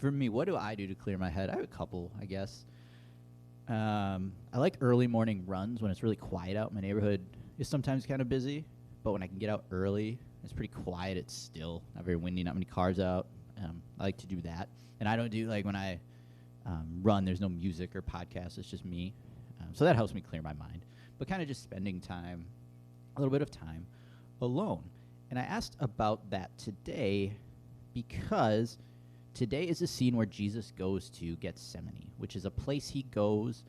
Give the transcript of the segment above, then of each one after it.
For me, what do I do to clear my head? I have a couple, I guess. I like early morning runs when it's really quiet out. My neighborhood is sometimes kind of busy, but when I can get out early, it's pretty quiet. It's still not very windy, not many cars out. I like to do that. And I don't do, like, when I run, there's no music or podcast. It's just me. So that helps me clear my mind. But kind of just spending time, a little bit of time alone. And I asked about that today because today is a scene where Jesus goes to Gethsemane, which is a place he goes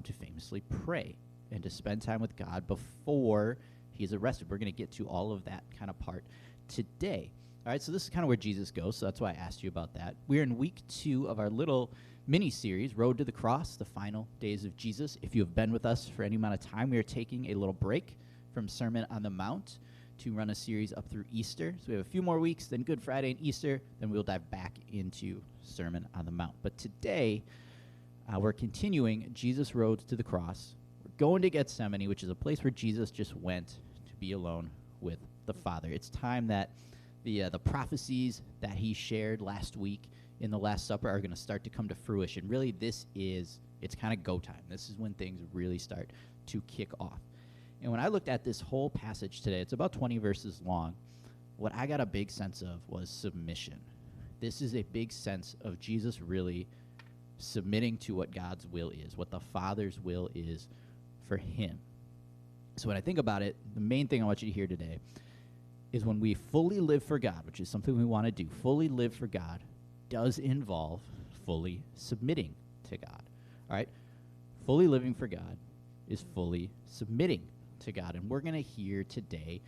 to famously pray and to spend time with God before he's arrested. We're going to get to all of that kind of part today. All right, so this is kind of where Jesus goes, so that's why I asked you about that. We're in week 2 of our little mini-series, Road to the Cross, the final days of Jesus. If you have been with us for any amount of time, we are taking a little break from Sermon on the Mount to run a series up through Easter. So we have a few more weeks, then Good Friday and Easter, then we'll dive back into Sermon on the Mount. But today, we're continuing Jesus' Road to the Cross. We're going to Gethsemane, which is a place where Jesus just went to be alone with the Father. It's time that the prophecies that he shared last week in the Last Supper are going to start to come to fruition. Really, it's kind of go time. This is when things really start to kick off. And when I looked at this whole passage today, it's about 20 verses long, what I got a big sense of was submission. This is a big sense of Jesus really submitting to what God's will is, what the Father's will is for him. So when I think about it, the main thing I want you to hear today is when we fully live for God, which is something we want to do, fully live for God does involve fully submitting to God. All right? Fully living for God is fully submitting to God. And we're going to hear today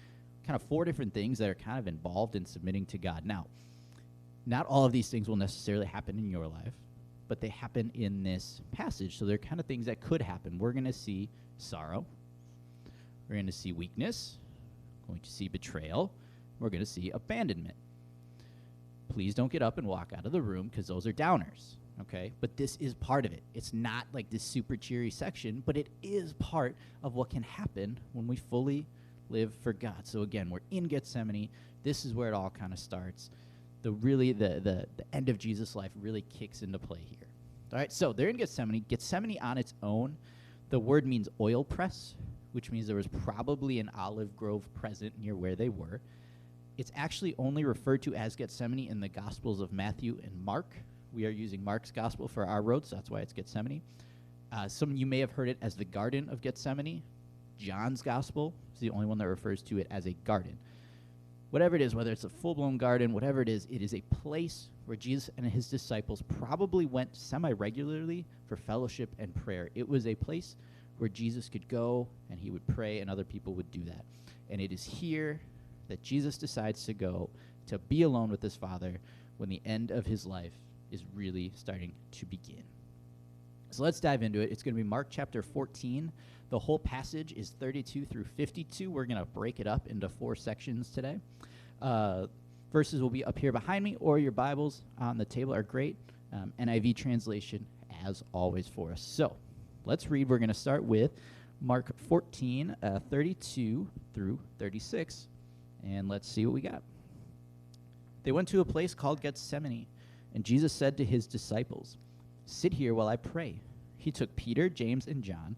kind of 4 different things that are kind of involved in submitting to God. Now, not all of these things will necessarily happen in your life, but they happen in this passage. So they're kind of things that could happen. We're going to see sorrow. We're going to see weakness. We're going to see betrayal. We're going to see abandonment. Please don't get up and walk out of the room because those are downers, okay? But this is part of it. It's not like this super cheery section, but it is part of what can happen when we fully live for God. So again, we're in Gethsemane. This is where it all kind of starts. The end of Jesus' life really kicks into play here. All right, so they're in Gethsemane. Gethsemane on its own, the word means oil press, which means there was probably an olive grove present near where they were. It's actually only referred to as Gethsemane in the Gospels of Matthew and Mark. We are using Mark's Gospel for our road, so that's why it's Gethsemane. Some of you may have heard it as the Garden of Gethsemane. John's Gospel is the only one that refers to it as a garden. Whatever it is, whether it's a full-blown garden, whatever it is a place where Jesus and his disciples probably went semi-regularly for fellowship and prayer. It was a place where Jesus could go and he would pray and other people would do that. And it is here that Jesus decides to go to be alone with his Father when the end of his life is really starting to begin. So let's dive into it. It's going to be Mark chapter 14. The whole passage is 32 through 52. We're going to break it up into 4 sections today. Verses will be up here behind me, or your Bibles on the table are great. NIV translation, as always, for us. So let's read. We're going to start with Mark 14, 32 through 36. And let's see what we got. They went to a place called Gethsemane, and Jesus said to his disciples, "Sit here while I pray." He took Peter, James, and John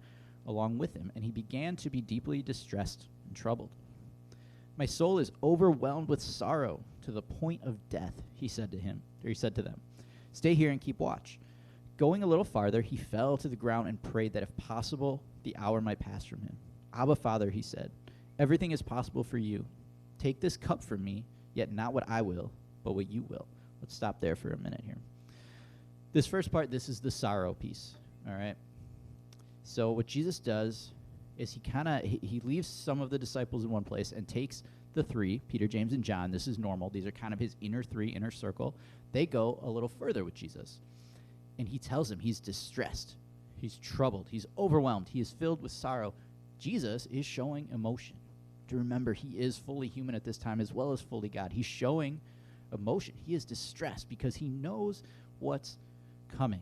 along with him, and he began to be deeply distressed and troubled. "My soul is overwhelmed with sorrow to the point of death," he said to them. "Stay here and keep watch." Going a little farther, he fell to the ground and prayed that if possible, the hour might pass from him. "Abba, Father," he said, "everything is possible for you. Take this cup from me, yet not what I will, but what you will." Let's stop there for a minute here. This first part, this is the sorrow piece, all right? So what Jesus does is he leaves some of the disciples in one place and takes the 3, Peter, James, and John. This is normal. These are kind of his inner circle. They go a little further with Jesus. And he tells them he's distressed. He's troubled. He's overwhelmed. He is filled with sorrow. Jesus is showing emotion. To remember, he is fully human at this time as well as fully God. He's showing emotion. He is distressed because he knows what's coming.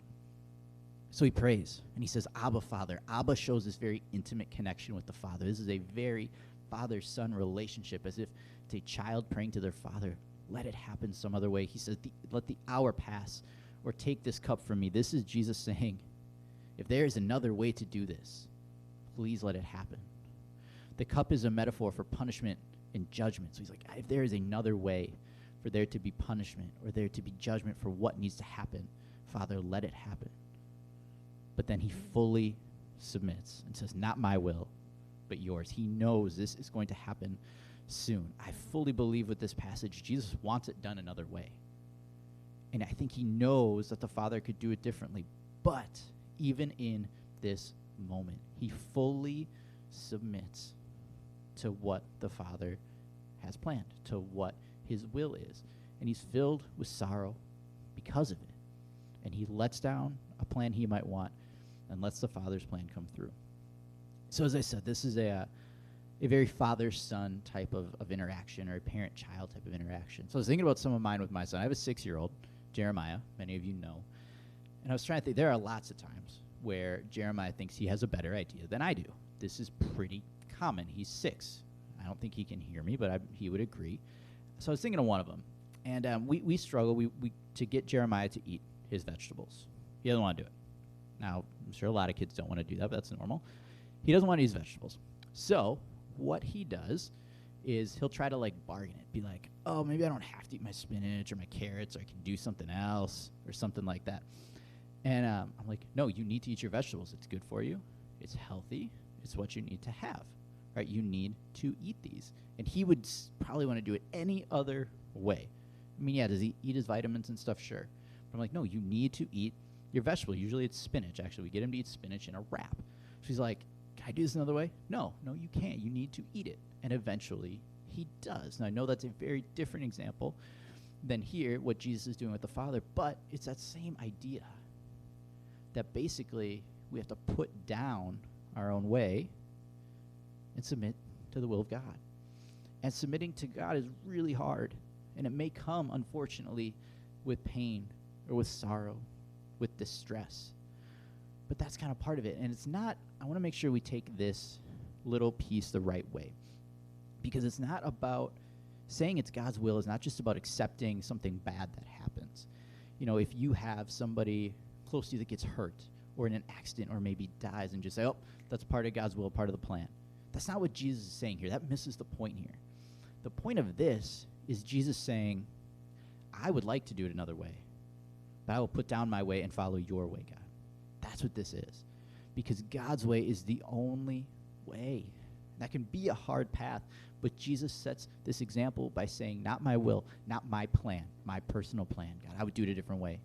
So he prays, and he says, "Abba, Father." Abba shows this very intimate connection with the Father. This is a very father-son relationship, as if it's a child praying to their father. Let it happen some other way. He says, "Let the hour pass or take this cup from me. This is Jesus saying, if there is another way to do this, please let it happen. The cup is a metaphor for punishment and judgment. So he's like, if there is another way for there to be punishment or there to be judgment for what needs to happen, Father, let it happen. But then he fully submits and says, not my will, but yours. He knows this is going to happen soon. I fully believe with this passage, Jesus wants it done another way. And I think he knows that the Father could do it differently. But even in this moment, he fully submits to what the Father has planned, to what his will is. And he's filled with sorrow because of it. And he lets down a plan he might want and lets the Father's plan come through. So as I said, this is a very father-son type of interaction, or a parent-child type of interaction. So I was thinking about some of mine with my son. I have a 6-year-old, Jeremiah, many of you know. And I was trying to think, there are lots of times where Jeremiah thinks he has a better idea than I do. This is pretty common. He's 6. I don't think he can hear me, but he would agree. So I was thinking of one of them. And we struggle to get Jeremiah to eat his vegetables. He doesn't want to do it. Now, I'm sure a lot of kids don't want to do that, but that's normal. He doesn't want to use vegetables. So what he does is he'll try to, like, bargain it. Be like, oh, maybe I don't have to eat my spinach or my carrots, or I can do something else or something like that. And I'm like, no, you need to eat your vegetables. It's good for you. It's healthy. It's what you need to have, right? You need to eat these. And he would probably want to do it any other way. I mean, yeah, does he eat his vitamins and stuff? Sure. But I'm like, no, you need to eat your vegetable. Usually it's spinach, actually. We get him to eat spinach in a wrap. She's like, can I do this another way? No, you can't. You need to eat it. And eventually he does. Now, I know that's a very different example than here, what Jesus is doing with the Father, but it's that same idea that basically we have to put down our own way and submit to the will of God. And submitting to God is really hard, and it may come, unfortunately, with pain or with sorrow, with distress. But that's kind of part of it. And it's not, I want to make sure we take this little piece the right way, because it's not about saying it's God's will. Is not just about accepting something bad that happens. You know, if you have somebody close to you that gets hurt or in an accident or maybe dies, and just say, oh, that's part of God's will, part of the plan. That's not what Jesus is saying here. That misses the point here. The point of this is Jesus saying, I would like to do it another way, but I will put down my way and follow your way, God. That's what this is. Because God's way is the only way. That can be a hard path, but Jesus sets this example by saying, not my will, not my plan, my personal plan, God. I would do it a different way,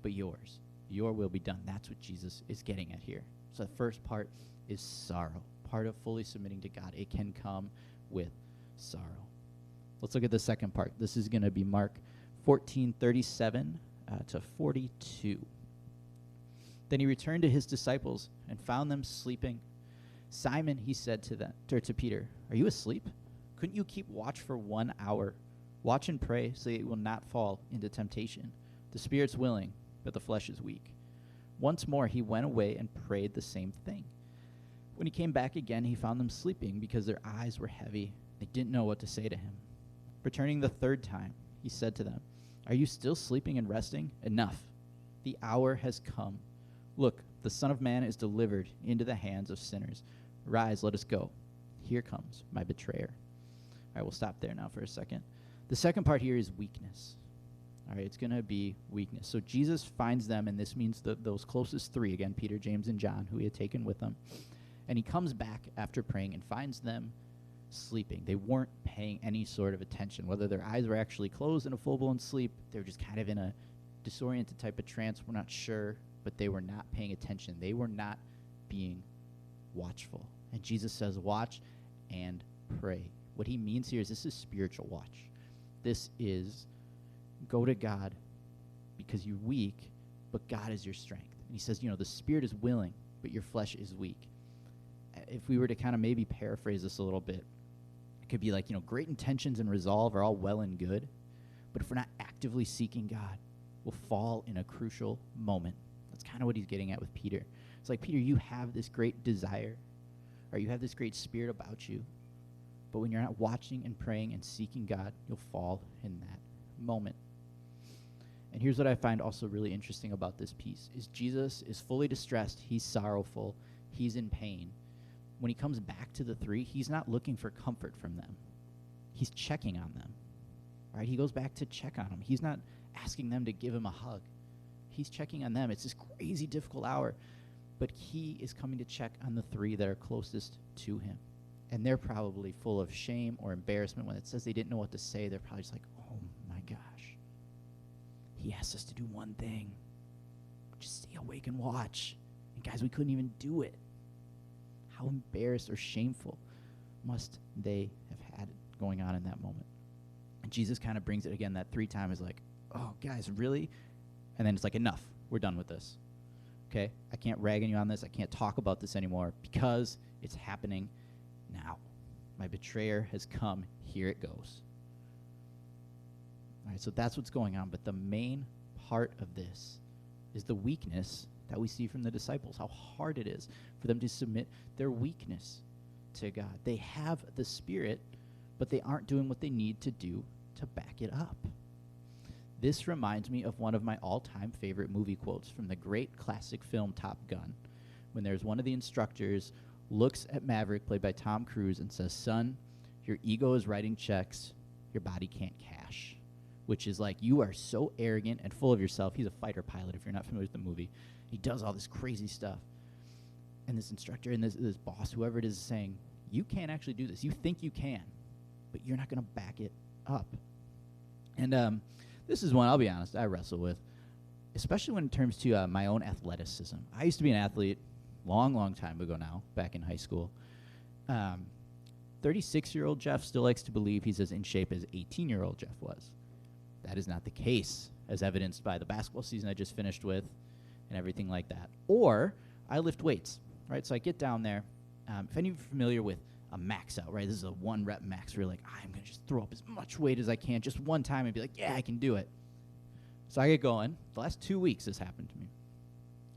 but yours. Your will be done. That's what Jesus is getting at here. So the first part is sorrow. Part of fully submitting to God. It can come with sorrow. Let's look at the second part. This is going to be Mark 14:37 to 42. Then he returned to his disciples and found them sleeping. Simon, he said to Peter, are you asleep? Couldn't you keep watch for 1 hour? Watch and pray so that you will not fall into temptation. The spirit's willing, but the flesh is weak. Once more he went away and prayed the same thing. When he came back again, he found them sleeping because their eyes were heavy. They didn't know what to say to him. Returning the third time, he said to them, are you still sleeping and resting? Enough. The hour has come. Look, the Son of Man is delivered into the hands of sinners. Rise, let us go. Here comes my betrayer. All right, we'll stop there now for a second. The second part here is weakness. All right, it's going to be weakness. So Jesus finds them, and this means those closest three, again, Peter, James, and John, who he had taken with him. And he comes back after praying and finds them sleeping. They weren't paying any sort of attention. Whether their eyes were actually closed in a full-blown sleep, they were just kind of in a disoriented type of trance. We're not sure, but they were not paying attention. They were not being watchful. And Jesus says, watch and pray. What he means here is this is spiritual watch. This is go to God because you're weak, but God is your strength. And he says, the spirit is willing, but your flesh is weak. If we were to kind of maybe paraphrase this a little bit, it could be like, great intentions and resolve are all well and good, but if we're not actively seeking God, we'll fall in a crucial moment. That's kind of what he's getting at with Peter. It's like, Peter, you have this great desire, or you have this great spirit about you, but when you're not watching and praying and seeking God, you'll fall in that moment. And here's what I find also really interesting about this piece is Jesus is fully distressed. He's sorrowful. He's in pain. When he comes back to the three, he's not looking for comfort from them. He's checking on them, right? He goes back to check on them. He's not asking them to give him a hug. He's checking on them. It's this crazy, difficult hour, but he is coming to check on the three that are closest to him. And they're probably full of shame or embarrassment. When it says they didn't know what to say, they're probably just like, oh my gosh. He asked us to do one thing. Just stay awake and watch. And guys, we couldn't even do it. How embarrassed or shameful must they have had it going on in that moment? And Jesus kind of brings it again that 3 times is like, oh, guys, really? And then it's like, enough. We're done with this. Okay? I can't rag on you on this. I can't talk about this anymore because it's happening now. My betrayer has come. Here it goes. All right, so that's what's going on. But the main part of this is the weakness that we see from the disciples, how hard it is for them to submit their weakness to God. They have the Spirit, but they aren't doing what they need to do to back it up. This reminds me of one of my all-time favorite movie quotes from the great classic film Top Gun, when there's one of the instructors looks at Maverick, played by Tom Cruise, and says, son, your ego is writing checks your body can't cash. Which is like, you are so arrogant and full of yourself. He's a fighter pilot, if you're not familiar with the movie. He does all this crazy stuff. And this instructor and this boss, whoever it is saying, you can't actually do this. You think you can, but you're not going to back it up. And this is one, I'll be honest, I wrestle with, especially when it comes to my own athleticism. I used to be an athlete long time ago now, back in high school. 36-year-old Geoff still likes to believe he's as in shape as 18-year-old Geoff was. That is not the case, as evidenced by the basketball season I just finished with and everything like that. Or I lift weights, right? So I get down there. If any of you are familiar with a max out, right? This is a 1-rep max where you're like, I'm going to just throw up as much weight as I can just one time and be like, yeah, I can do it. So I get going. The last 2 weeks this happened to me.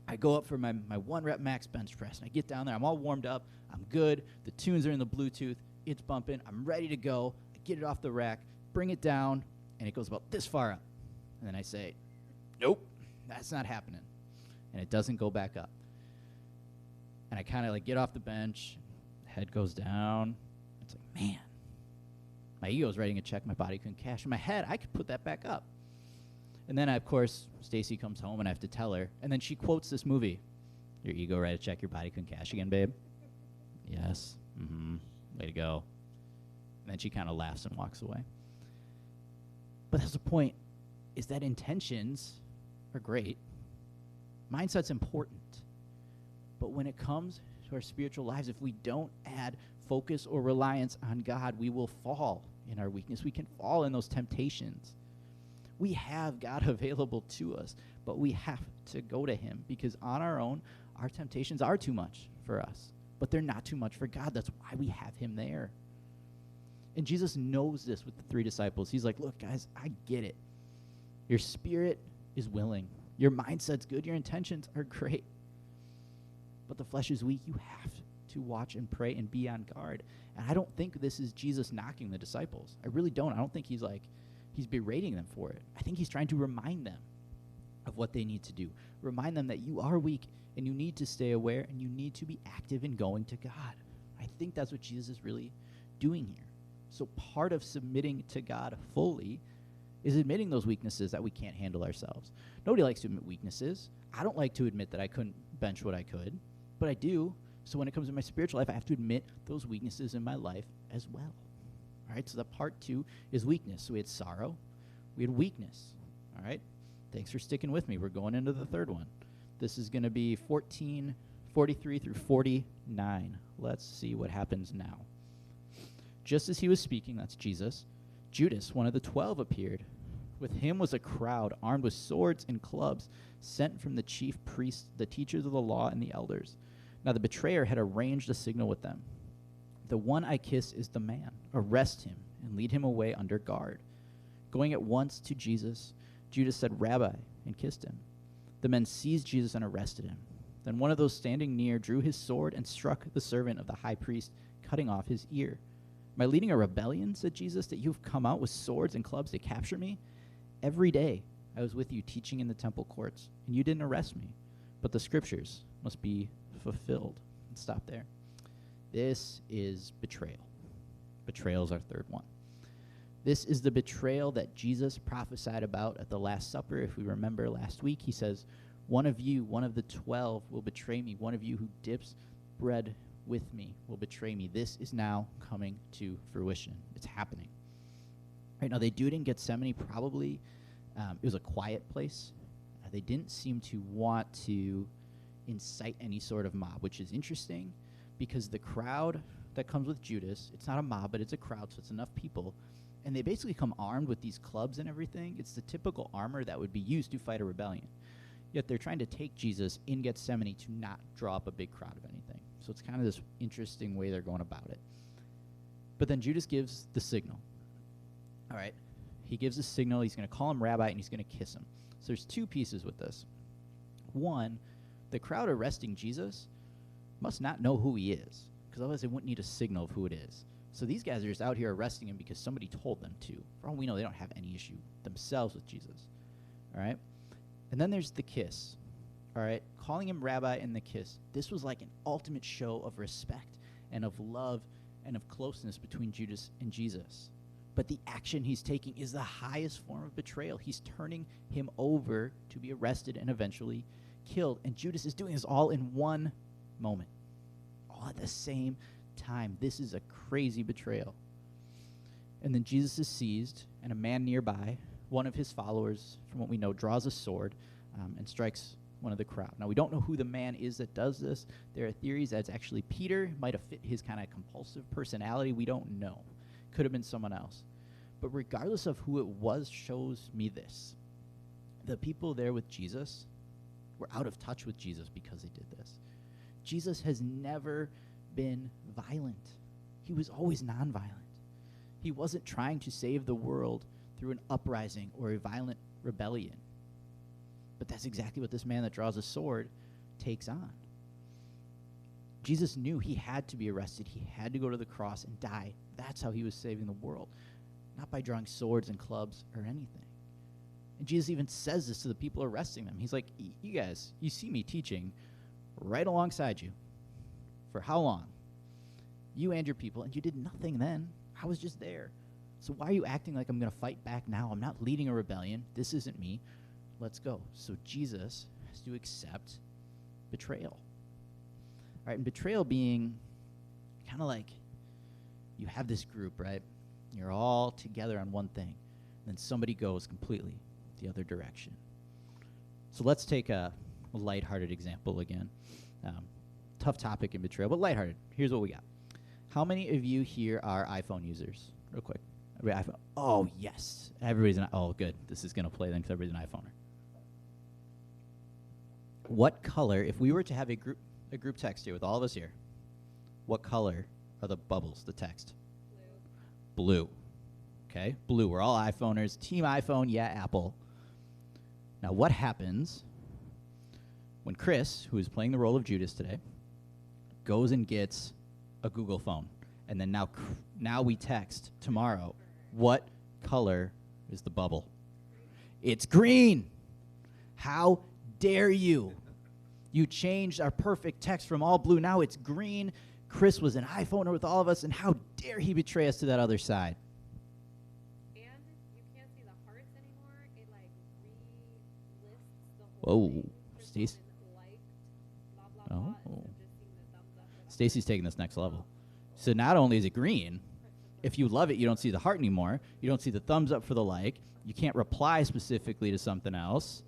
I go up for my 1-rep max bench press, and I get down there. I'm all warmed up. I'm good. The tunes are in the Bluetooth. It's bumping. I'm ready to go. I get it off the rack, bring it down, and it goes about this far up. And then I say, nope, that's not happening. And it doesn't go back up. And I kind of like get off the bench, head goes down. It's like, man, my ego's writing a check my body couldn't cash. In my head, I could put that back up. And then, of course, Stacy comes home and I have to tell her. And then she quotes this movie. Your ego write a check your body couldn't cash again, babe? Yes. Mm-hmm. Way to go. And then she kind of laughs and walks away. But that's the point, is that intentions are great. Mindset's important. But when it comes to our spiritual lives, if we don't add focus or reliance on God, we will fall in our weakness. We can fall in those temptations. We have God available to us, but we have to go to him because on our own, our temptations are too much for us. But they're not too much for God. That's why we have him there. And Jesus knows this with the 3 disciples. He's like, look, guys, I get it. Your spirit is willing. Your mindset's good. Your intentions are great. But the flesh is weak. You have to watch and pray and be on guard. And I don't think this is Jesus knocking the disciples. I really don't. I don't think he's berating them for it. I think he's trying to remind them of what they need to do. Remind them that you are weak and you need to stay aware and you need to be active in going to God. I think that's what Jesus is really doing here. So part of submitting to God fully is admitting those weaknesses that we can't handle ourselves. Nobody likes to admit weaknesses. I don't like to admit that I couldn't bench what I could, but I do. So when it comes to my spiritual life, I have to admit those weaknesses in my life as well. All right, so the part 2 is weakness. So we had sorrow, we had weakness. All right, thanks for sticking with me. We're going into the third one. This is going to be 14:43 through 49. Let's see what happens now. Just as he was speaking, that's Jesus, Judas, one of the 12, appeared. With him was a crowd armed with swords and clubs, sent from the chief priests, the teachers of the law, and the elders. Now the betrayer had arranged a signal with them. The one I kiss is the man. Arrest him and lead him away under guard. Going at once to Jesus, Judas said, Rabbi, and kissed him. The men seized Jesus and arrested him. Then one of those standing near drew his sword and struck the servant of the high priest, cutting off his ear. Am I leading a rebellion, said Jesus, that you've come out with swords and clubs to capture me? Every day I was with you teaching in the temple courts, and you didn't arrest me. But the scriptures must be fulfilled. Let's stop there. This is betrayal. Betrayal is our third one. This is the betrayal that Jesus prophesied about at the Last Supper. If we remember last week, he says, one of you, one of the 12, will betray me. One of you who dips bread with me will betray me. This is now coming to fruition. It's happening. Right now, they do it in Gethsemane, probably. It was a quiet place. They didn't seem to want to incite any sort of mob, which is interesting because the crowd that comes with Judas, it's not a mob, but it's a crowd, so it's enough people. And they basically come armed with these clubs and everything. It's the typical armor that would be used to fight a rebellion. Yet they're trying to take Jesus in Gethsemane to not draw up a big crowd of anything. So it's kind of this interesting way they're going about it. But then Judas gives the signal. All right. He gives a signal. He's going to call him rabbi, and he's going to kiss him. So there's two pieces with this. One, the crowd arresting Jesus must not know who he is, because otherwise they wouldn't need a signal of who it is. So these guys are just out here arresting him because somebody told them to. For all we know, they don't have any issue themselves with Jesus. All right? And then there's the kiss. All right? Calling him rabbi and the kiss. This was like an ultimate show of respect and of love and of closeness between Judas and Jesus. But the action he's taking is the highest form of betrayal. He's turning him over to be arrested and eventually killed. And Judas is doing this all in one moment. All at the same time. This is a crazy betrayal. And then Jesus is seized, and a man nearby, one of his followers, from what we know, draws a sword and strikes one of the crowd. Now, we don't know who the man is that does this. There are theories that it's actually Peter. Might have fit his kind of compulsive personality. We don't know. Could have been someone else. But regardless of who it was, shows me this. The people there with Jesus were out of touch with Jesus because they did this. Jesus has never been violent. He was always nonviolent. He wasn't trying to save the world through an uprising or a violent rebellion. But that's exactly what this man that draws a sword takes on. Jesus knew he had to be arrested. He had to go to the cross and die. That's how he was saving the world, not by drawing swords and clubs or anything. And Jesus even says this to the people arresting them. He's like, you guys, you see me teaching right alongside you. For how long? You and your people, and you did nothing then. I was just there. So why are you acting like I'm going to fight back now? I'm not leading a rebellion. This isn't me. Let's go. So Jesus has to accept betrayal. All right, and betrayal being kind of like you have this group, right? You're all together on one thing. And then somebody goes completely the other direction. So let's take a lighthearted example again. Tough topic in betrayal, but lighthearted. Here's what we got. How many of you here are iPhone users? Real quick. Everybody iPhone. Oh, yes. Everybody's an Oh, good. This is going to play then because everybody's an iPhoner. What color, if we were to have a group text here with all of us here, what color are the bubbles, the text? Blue. Okay, blue. We're all iPhoners. Team iPhone, yeah, Apple. Now, what happens when Chris, who is playing the role of Judas today, goes and gets a Google phone, and then now we text tomorrow, what color is the bubble? It's green. How dare you? You changed our perfect text from all blue. Now it's green. Chris was an iPhoner with all of us, and how dare he betray us to that other side? And you can't see the hearts anymore. It like re-lists the whole thing. Stacy. Liked, blah, blah, blah, Oh. instead of just seeing the thumbs up or the Stacy's taking this next level. So not only is it green, if you love it, you don't see the heart anymore. You don't see the thumbs up for the like. You can't reply specifically to something else.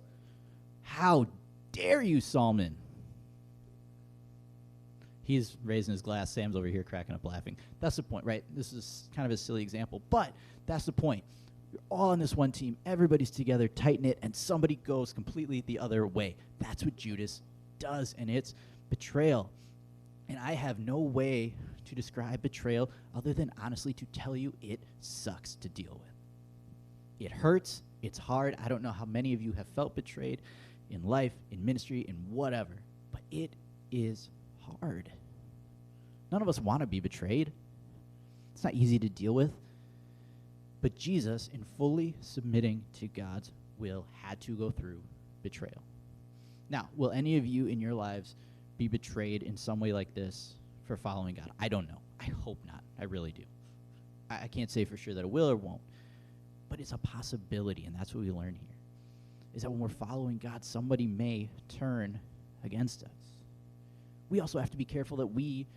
How dare you, Salman? He's raising his glass. Sam's over here cracking up laughing. That's the point, right? This is kind of a silly example, but that's the point. You're all on this one team. Everybody's together, tight-knit, and somebody goes completely the other way. That's what Judas does, and it's betrayal. And I have no way to describe betrayal other than honestly to tell you it sucks to deal with. It hurts. It's hard. I don't know how many of you have felt betrayed in life, in ministry, in whatever, but it is hard. None of us want to be betrayed. It's not easy to deal with. But Jesus, in fully submitting to God's Will had to go through betrayal. Now, will any of you in your lives be betrayed in some way like this for following God? I don't know. I hope not. I really do. I can't say for sure that it will or won't, but it's a possibility, and that's what we learn here, is that when we're following God, somebody may turn against us. We also have to be careful that we,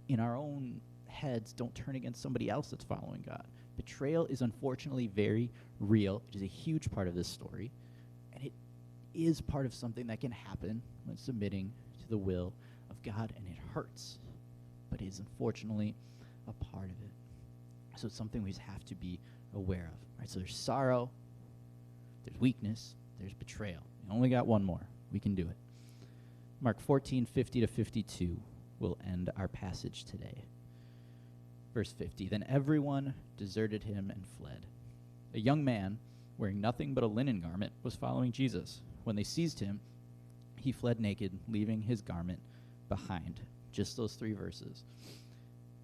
in our own heads, don't turn against somebody else that's following God. Betrayal is unfortunately very real. It is a huge part of this story, and it is part of something that can happen when submitting to the will of God, and it hurts, but it is unfortunately a part of it. So it's something we have to be aware of. Right? So there's sorrow, there's weakness, there's betrayal. We only got one more. We can do it. Mark 14:50-52 will end our passage today. Verse 50, then everyone deserted him and fled. A young man, wearing nothing but a linen garment, was following Jesus. When they seized him, he fled naked, leaving his garment behind. Just those 3 verses.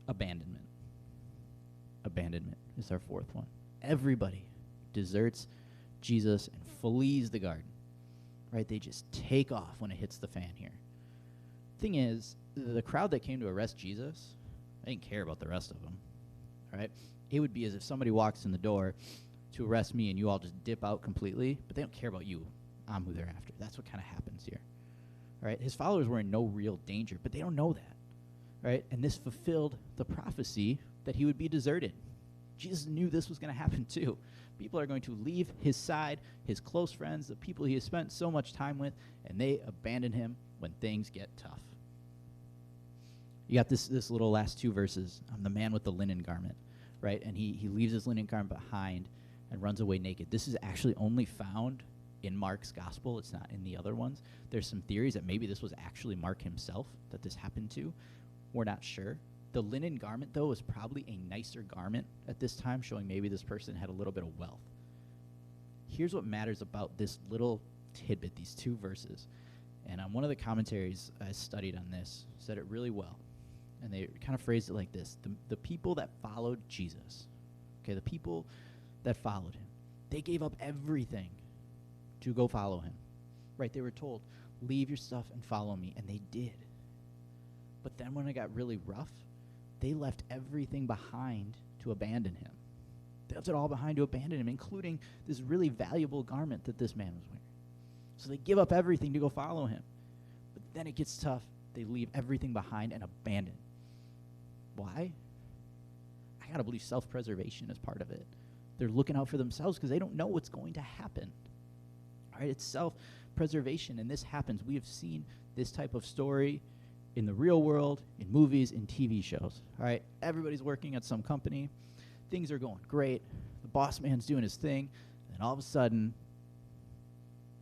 Abandonment. Abandonment is our 4th one. Everybody deserts Jesus and flees the garden. Right? They just take off when it hits the fan here. Thing is, the crowd that came to arrest Jesus, they didn't care about the rest of them. Right? It would be as if somebody walks in the door to arrest me and you all just dip out completely, but they don't care about you. I'm who they're after. That's what kind of happens here. Right? His followers were in no real danger, but they don't know that. Right? And this fulfilled the prophecy that he would be deserted. Jesus knew this was going to happen too. People are going to leave his side, his close friends, the people he has spent so much time with, and they abandon him when things get tough. You got this little last 2 verses. The man with the linen garment, right? And he leaves his linen garment behind and runs away naked. This is actually only found in Mark's gospel. It's not in the other ones. There's some theories that maybe this was actually Mark himself that this happened to. We're not sure. The linen garment, though, is probably a nicer garment at this time, showing maybe this person had a little bit of wealth. Here's what matters about this little tidbit, these 2 verses. And one of the commentaries I studied on this said it really well. And they kind of phrased it like this. The people that followed Jesus, okay, the people that followed him, they gave up everything to go follow him. Right? They were told, leave your stuff and follow me. And they did. But then when it got really rough, they left everything behind to abandon him. They left it all behind to abandon him, including this really valuable garment that this man was wearing. So they give up everything to go follow him. But then it gets tough. They leave everything behind and abandon. Why? I got to believe self-preservation is part of it. They're looking out for themselves because they don't know what's going to happen. All right, it's self-preservation, and this happens. We have seen this type of story in the real world, in movies, in TV shows. All right, everybody's working at some company. Things are going great. The boss man's doing his thing, and all of a sudden,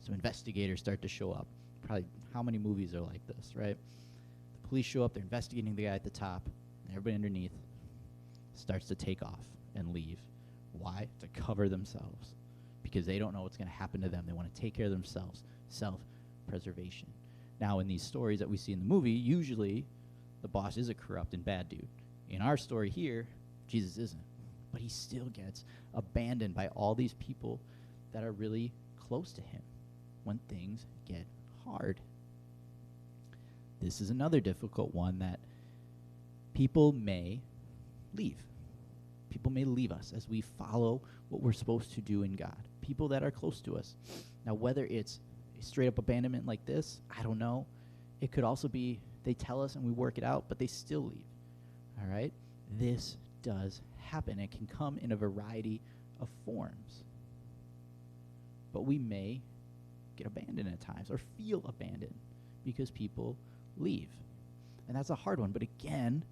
some investigators start to show up. Probably how many movies are like this, right? The police show up, they're investigating the guy at the top, and everybody underneath starts to take off and leave. Why? To cover themselves. Because they don't know what's going to happen to them. They want to take care of themselves. Self-preservation. Now, in these stories that we see in the movie, usually the boss is a corrupt and bad dude. In our story here, Jesus isn't. But he still gets abandoned by all these people that are really close to him when things get hard. This is another difficult one that people may leave. People may leave us as we follow what we're supposed to do in God. People that are close to us. Now, whether it's a straight up abandonment like this, I don't know. It could also be they tell us and we work it out, but they still leave. All right? This does happen. It can come in a variety of forms. But we may get abandoned at times or feel abandoned because people leave. And that's a hard one. But again,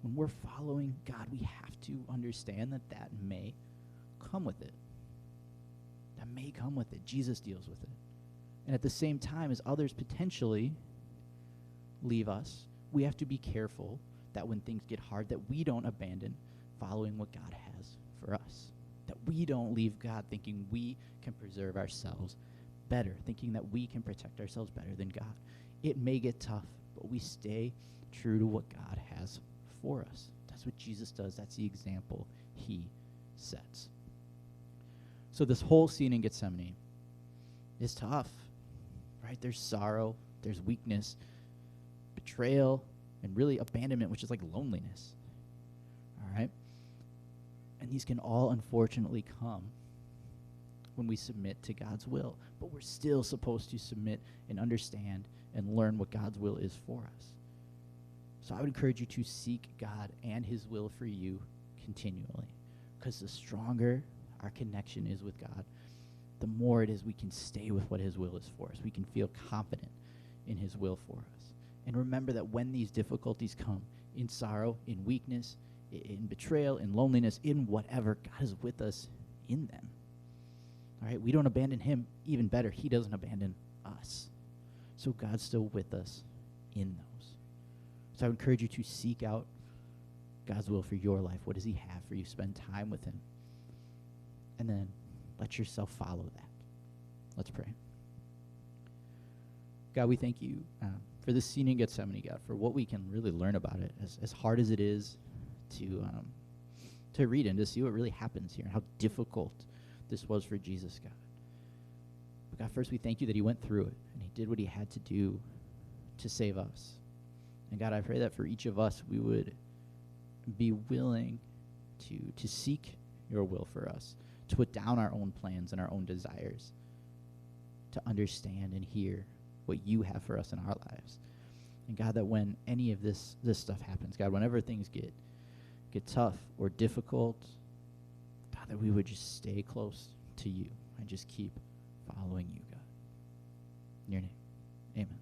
when we're following God, we have to understand that that may come with it. That may come with it. Jesus deals with it. And at the same time as others potentially leave us, we have to be careful that when things get hard, that we don't abandon following what God has for us. That we don't leave God thinking we can preserve ourselves better, thinking that we can protect ourselves better than God. It may get tough, but we stay true to what God has for us. That's what Jesus does. That's the example he sets. So this whole scene in Gethsemane, is tough, right? There's sorrow, there's weakness, betrayal, and really abandonment, which is like loneliness, all right? And these can all unfortunately come when we submit to God's will. But we're still supposed to submit and understand and learn what God's will is for us. So I would encourage you to seek God and his will for you continually, because the stronger our connection is with God, the more it is we can stay with what his will is for us. We can feel confident in his will for us. And remember that when these difficulties come, in sorrow, in weakness, in betrayal, in loneliness, in whatever, God is with us in them. All right, we don't abandon him. Even better, he doesn't abandon us. So God's still with us in those. So I would encourage you to seek out God's will for your life. What does he have for you? Spend time with him. And then let yourself follow that. Let's pray. God, we thank you for this scene in Gethsemane, God, for what we can really learn about it, as hard as it is to read and to see what really happens here and how difficult this was for Jesus, God. But God, first we thank you that he went through it and he did what he had to do to save us. And God, I pray that for each of us we would be willing to seek your will for us, to put down our own plans and our own desires, to understand and hear what you have for us in our lives. And God, that when any of this stuff happens, God, whenever things get tough or difficult, God, that we would just stay close to you and just keep following you, God. In your name, amen.